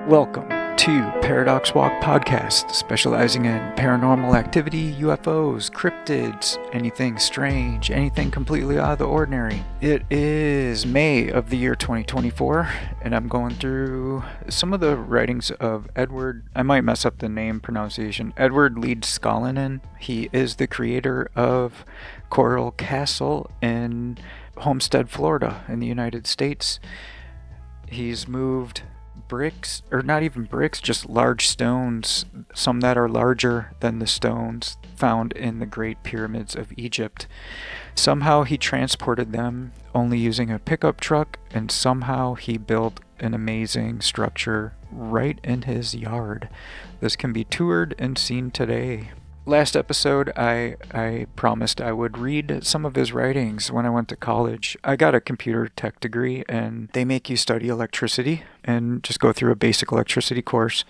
Welcome to ParadoxWalk podcast, specializing in paranormal activity, UFOs, cryptids, anything strange, anything completely out of the ordinary. It is May of the year 2024, and I'm going through some of the writings of Edward, I might mess up the name pronunciation, Edward Leedskalnin. He is the creator of Coral Castle in Homestead, Florida, in the United States. He's moved bricks, or not even bricks, just large stones, some that are larger than the stones found in the Great Pyramids of Egypt. Somehow he transported them only using a pickup truck, and somehow he built an amazing structure right in his yard. This can be toured and seen today. Last episode, I promised I would read some of his writings when I went to college. I got a computer tech degree, and they make you study electricity and just go through a basic electricity course.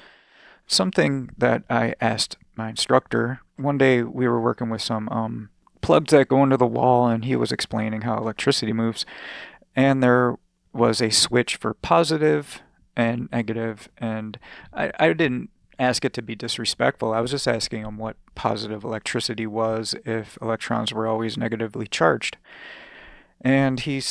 Something that I asked my instructor, one day we were working with some plugs that go into the wall, and he was explaining how electricity moves. And there was a switch for positive and negative, and I didn't ask it to be disrespectful. I was just asking him what positive electricity was if electrons were always negatively charged. And he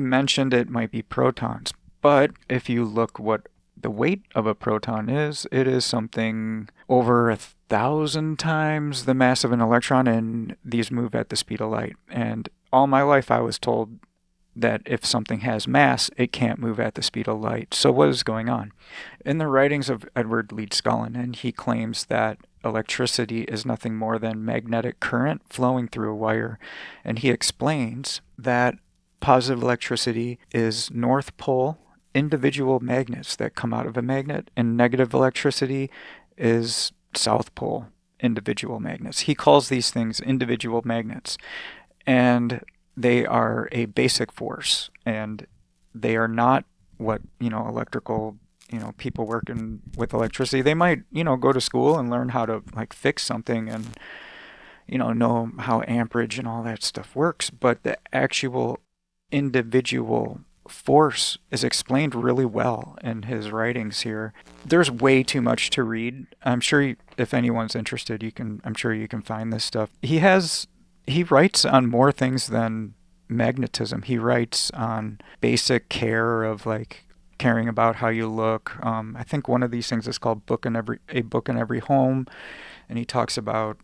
mentioned it might be protons. But if you look what the weight of a proton is, it is something over 1,000 times the mass of an electron, and these move at the speed of light. And all my life I was told that if something has mass, it can't move at the speed of light. So what is going on? In the writings of Edward Leedskalnin, he claims that electricity is nothing more than magnetic current flowing through a wire. And he explains that positive electricity is North Pole individual magnets that come out of a magnet, and negative electricity is South Pole individual magnets. He calls these things individual magnets. And they are a basic force, and they are not what, electrical, people working with electricity. They might, go to school and learn how to fix something and, know how amperage and all that stuff works. But the actual individual force is explained really well in his writings here. There's way too much to read. I'm sure if anyone's interested, I'm sure you can find this stuff. He writes on more things than magnetism. He writes on basic care of caring about how you look. I think one of these things is called A Book in Every Home, and he talks about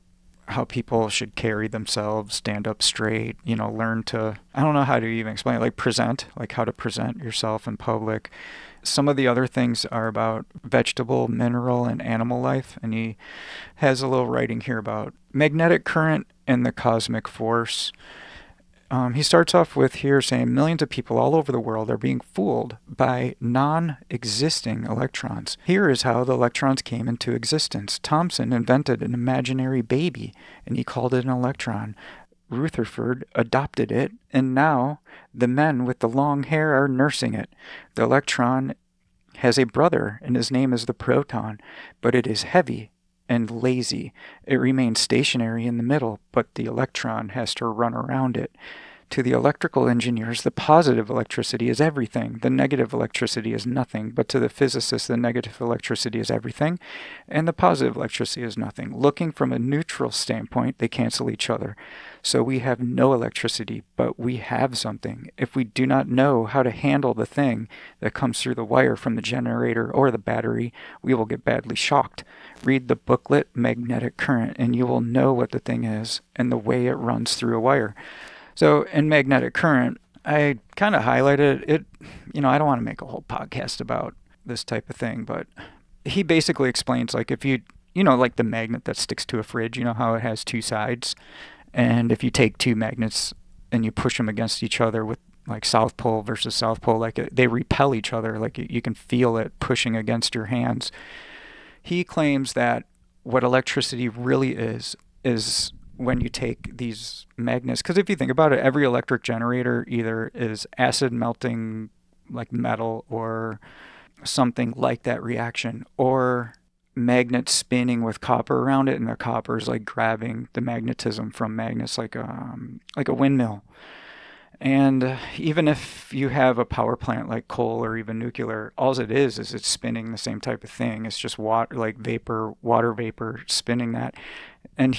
how people should carry themselves, stand up straight, learn to, I don't know how to even explain it, present, how to present yourself in public. Some of the other things are about vegetable, mineral, and animal life, and he has a little writing here about magnetic current and the cosmic force. He starts off with here saying millions of people all over the world are being fooled by non-existing electrons. Here is how the electrons came into existence. Thomson invented an imaginary baby, and he called it an electron. Rutherford adopted it, and now the men with the long hair are nursing it. The electron has a brother, and his name is the proton, but it is heavy and lazy. It remains stationary in the middle, but the electron has to run around it. To the electrical engineers, the positive electricity is everything. The negative electricity is nothing. But to the physicists, the negative electricity is everything, and the positive electricity is nothing. Looking from a neutral standpoint, they cancel each other. So we have no electricity, but we have something. If we do not know how to handle the thing that comes through the wire from the generator or the battery, we will get badly shocked. Read the booklet Magnetic Current, and you will know what the thing is and the way it runs through a wire. So in magnetic current, I kind of highlighted it. I don't want to make a whole podcast about this type of thing, but he basically explains if you, the magnet that sticks to a fridge, how it has two sides. And if you take two magnets and you push them against each other with South Pole versus South Pole, they repel each other. You can feel it pushing against your hands. He claims that what electricity really is when you take these magnets, because if you think about it, every electric generator either is acid melting metal or something like that reaction, or magnets spinning with copper around it, and the copper is grabbing the magnetism from magnets like a windmill. And even if you have a power plant like coal or even nuclear, all it is it's spinning the same type of thing. It's just water, like water vapor spinning that. And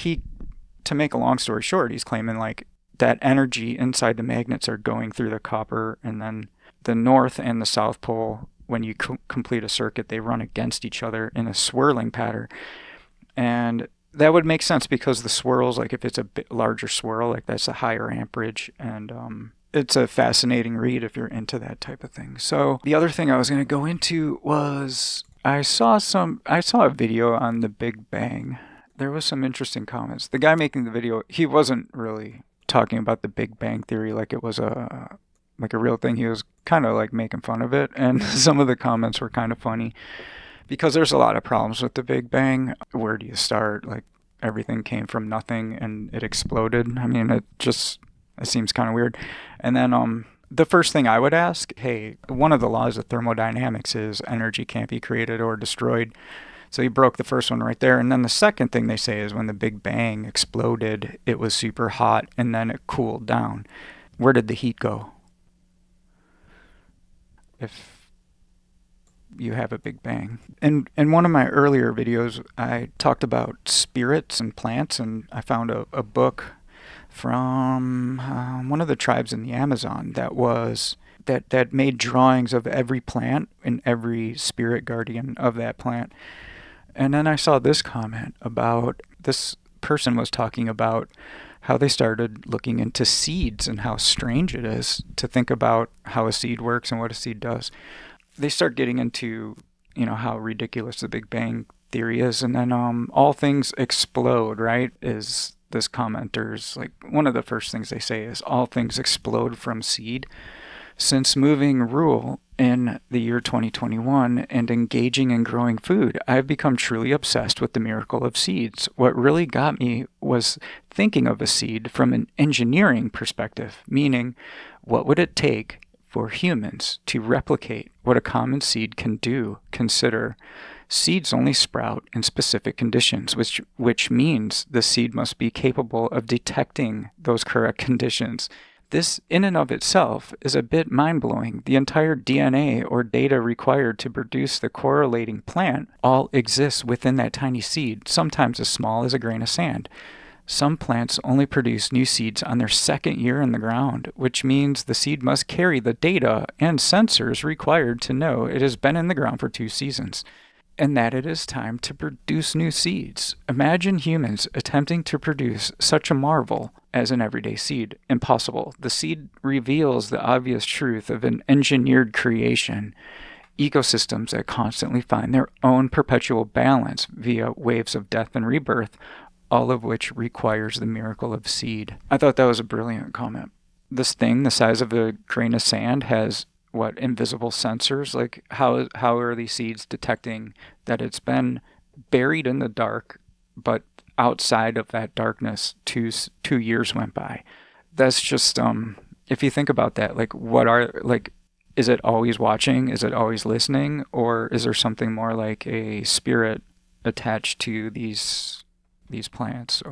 to make a long story short, he's claiming like that energy inside the magnets are going through the copper, and then the north and the south pole, when you complete a circuit, they run against each other in a swirling pattern. And that would make sense because the swirls, like if it's a bit larger swirl, like that's a higher amperage, and it's a fascinating read if you're into that type of thing. So the other thing I was going to go into was I saw a video on the Big Bang. There was some interesting comments. The guy making the video, he wasn't really talking about the Big Bang Theory like it was a real thing. He was kind of like making fun of it, and some of the comments were kind of funny because there's a lot of problems with the Big Bang. Where do you start? Like, everything came from nothing and it exploded. I mean, it seems kind of weird. And then the first thing I would ask, hey, one of the laws of thermodynamics is energy can't be created or destroyed. So he broke the first one right there. And then the second thing they say is when the Big Bang exploded, it was super hot and then it cooled down. Where did the heat go? If you have a Big Bang. In one of my earlier videos, I talked about spirits and plants, and I found a book from one of the tribes in the Amazon that made drawings of every plant and every spirit guardian of that plant. And then I saw this comment about this person was talking about how they started looking into seeds and how strange it is to think about how a seed works and what a seed does. They start getting into, how ridiculous the Big Bang Theory is, and then all things explode, right? Is this commenter's, like, one of the first things they say is all things explode from seed. Since moving rural in the year 2021 and engaging in growing food, I've become truly obsessed with the miracle of seeds. What really got me was thinking of a seed from an engineering perspective, meaning what would it take for humans to replicate what a common seed can do? Consider seeds only sprout in specific conditions, which means the seed must be capable of detecting those correct conditions. This, in and of itself, is a bit mind-blowing. The entire DNA or data required to produce the correlating plant all exists within that tiny seed, sometimes as small as a grain of sand. Some plants only produce new seeds on their second year in the ground, which means the seed must carry the data and sensors required to know it has been in the ground for 2 seasons, and that it is time to produce new seeds. Imagine humans attempting to produce such a marvel as an everyday seed. Impossible. The seed reveals the obvious truth of an engineered creation, ecosystems that constantly find their own perpetual balance via waves of death and rebirth, all of which requires the miracle of seed. I thought that was a brilliant comment. This thing, the size of a grain of sand, has invisible sensors? Like, how are these seeds detecting that it's been buried in the dark, but outside of that darkness, 2 years went by? That's just if you think about that, is it always watching? Is it always listening? Or is there something more like a spirit attached to these plants?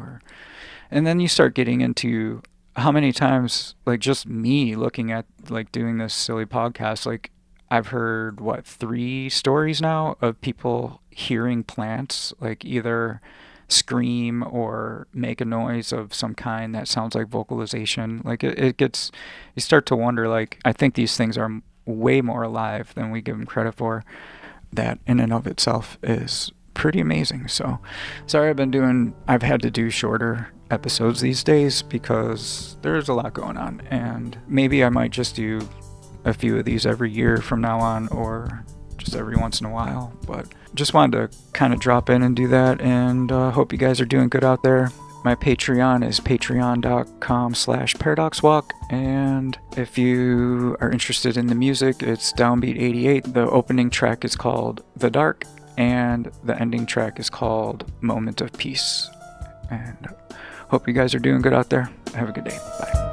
And then you start getting into how many times, like, just me looking at, like, doing this silly podcast, like, I've heard 3 stories now of people hearing plants, like, either scream or make a noise of some kind that sounds like vocalization. Like, you start to wonder, like, I think these things are way more alive than we give them credit for. That in and of itself is pretty amazing. So sorry I've had to do shorter episodes these days because there's a lot going on, and maybe I might just do a few of these every year from now on, or just every once in a while. But just wanted to kind of drop in and do that, and hope you guys are doing good out there. My Patreon is patreon.com/ParadoxWalk, and if you are interested in the music, it's Downbeat 88. The opening track is called The Dark, and the ending track is called Moment of Peace. And hope you guys are doing good out there. Have a good day. Bye.